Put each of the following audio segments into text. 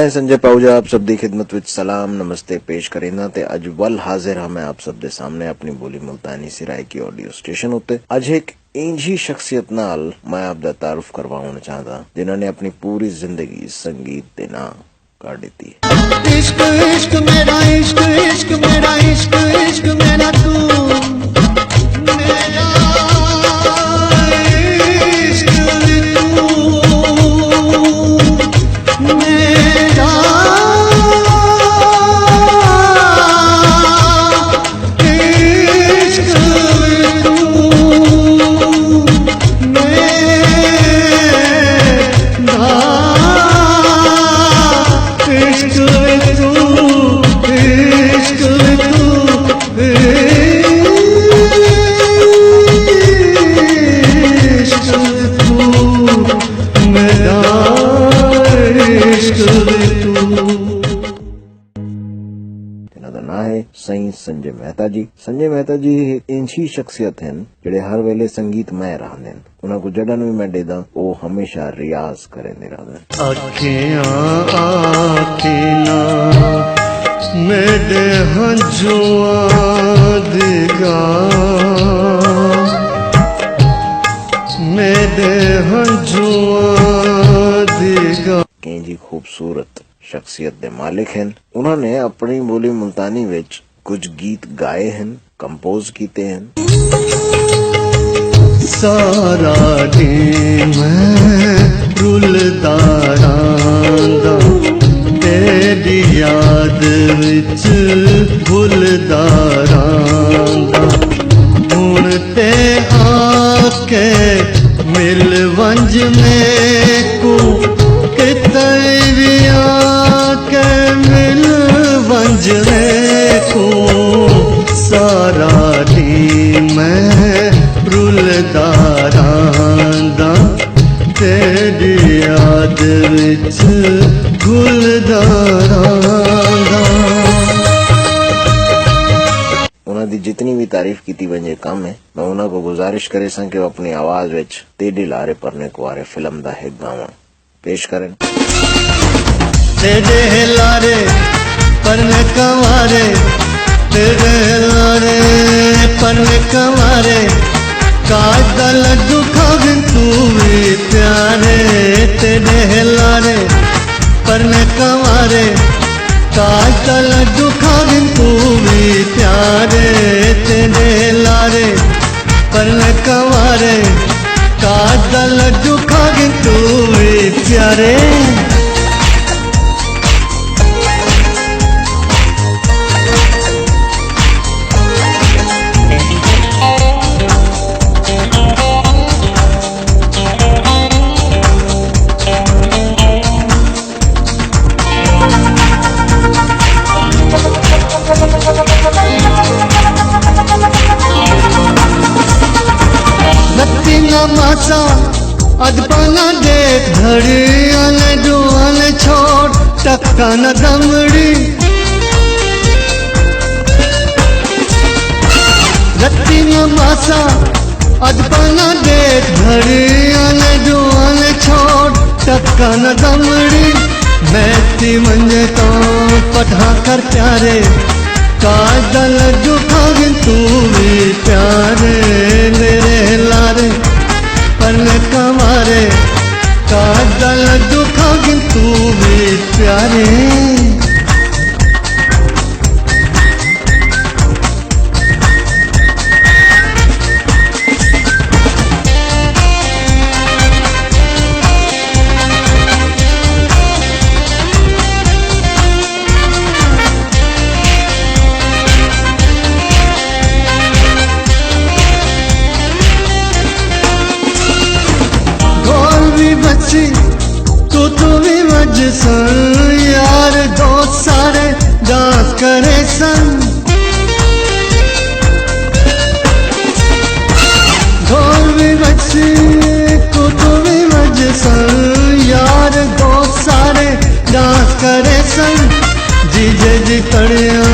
मैं संजय पाहुजा आप सब दी खिदमत विच सलाम नमस्ते पेश करेंदा ते अज वल हाजिर हाँ मैं आप सब दे सामने अपनी बोली मुल्तानी सिराए की ऑडियो स्टेशन उत्ते अज एक इंज ही शख्सियत नाल मैं आप दा तारुफ करवाना चाहता जिन्होंने अपनी पूरी जिंदगी संगीत दे नां काट दी। इश्क इश्क मेरा इश्क इश्क मेरा इश्क इश्क मेरा तू मेरा इश्क तू मेरा इश्क तू सही संजय मेहता जी। संजय मेहता जी इंची शख्सियत हैं जेड़े हर वेले संगीत में रहंदे हैं। उन्हां को जडन भी मैं देदा वो हमेशा रियाज करेंदे रहंदे। अखियां आखिना मेरे हंजुआ दिगा मेरे हंजुआ दिगा जी खूबसूरत शख्सियत दे मालिक हैं। उन्होंने अपनी बोली मुल्तानी विच कुछ गीत गाए हैं, कंपोज कीते हैं। सारा दिन मैं रुलदारां दा तेरी याद विच भुलदारां दा हुण ते आके मिल वंज में को किते भी आके मिल वंज में को सारा दिन मैं रुलदारां दा तेरी याद विच गुलदारां दा। उन्हां दी जितनी भी तारीफ की वंजे कम है। मैं उन्हां को गुजारिश करे सा कि वो अपनी आवाज विच तेरे लारे परने कुआरे फिल्म दा एक गावा पेश करें। तेरे लारे परने कुआरे तेरे लारे परने कुआरे काज दा लड्डू खाविन तू भी प्यारे तेरे लारे परने कुआरे काज दा लड्डू खाविन तू भी प्यारे तेरे लारे परने कुआरे काज दा लड्डू खाविन तू भी प्यारे। मासा अदपाना दे धड़ी आने दुआन छोड़ टक्का न दमड़ी रत्ती न मासा अदपाना दे धड़ी आने दुआन छोड़ टक्का न दमड़ी मैं ती मंजे तो पढ़ा कर प्यारे काज दा लड्डू खाविन तू भी प्यारे मेरे लारे परने कुआरे काज दा लड्डू खाविन तू भी प्यारे। तू भी मज सन यार दोस्त सारे डांस करे सन ढोल भी बच्ची तू भी मज सन यार दोस्त सारे डांस करे सन जीजे जी पड़िया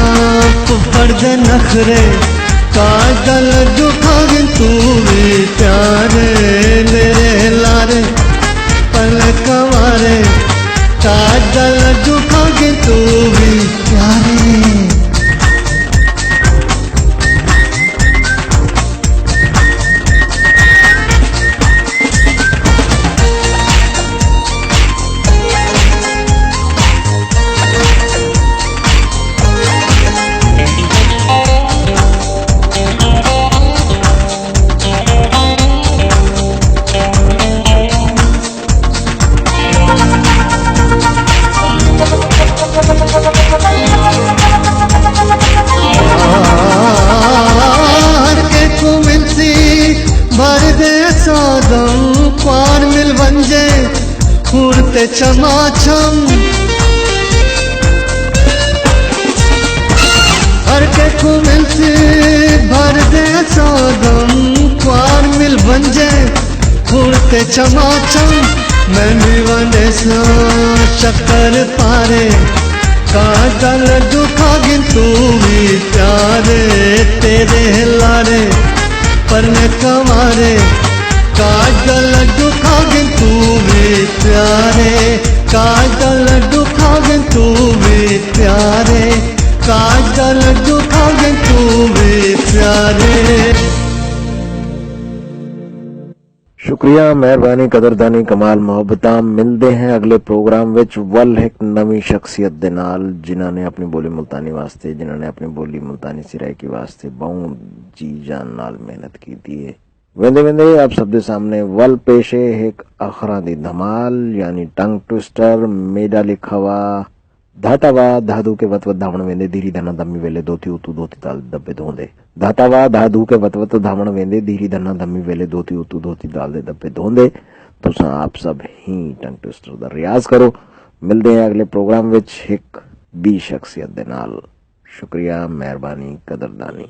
फुफड़ दे नखरे काज दा लड्डू खाविन तू भी प्यारे मेरे लारे परने कुआरे काट दा लड्डू खा के तू भी प्यारे। पार मिल वंजे फूरते छमाछम हर के को मिलती भर दे सौगम पार मिल वंजे फूरते छमाछम मैं भी वंदे सा शक्कर पारे काटा लड्डू खागिन तू भी प्यारे तेरे लारे पर न कमारे काट लड्डू खागे तू भी प्यारे काट लड्डू खागे तू भी प्यारे काट लड्डू खागे तू भी प्यारे। शुक्रिया मेहरबानी कदरदानी कमाल मुहब्बतां मिलते हैं अगले प्रोग्राम विच वल एक नवी शख्सियत दे नाल जिन्हां ने अपनी बोली मुल्तानी वास्ते जिन्हां ने अपनी बोली मुल्तानी सिराइकी वास्ते बहुत जी जान नाल मेहनत की है। वेंदे वेंदे आप सब दे सामने वल पेश है एक अखरा दी धमाल यानी टंग ट्विस्टर मेडा लिखावा धातावा धाधु के वत वत धावण वेंदे धीरी धना धम्मी वेले दोती उतू दोती ताल दब्बे धोंदे धातावा धाधु के वत वत धावण वेंदे धीरी धना धम्मी वेले दोती उतू दोती ताल दे दब्बे धोंदे। तुसां आप सब ही टंग ट्विस्टर दा रियाज करो। मिलते हैं अगले प्रोग्राम विच एक बी शख्सियत दे नाल। शुक्रिया मेहरबानी कदरदानी।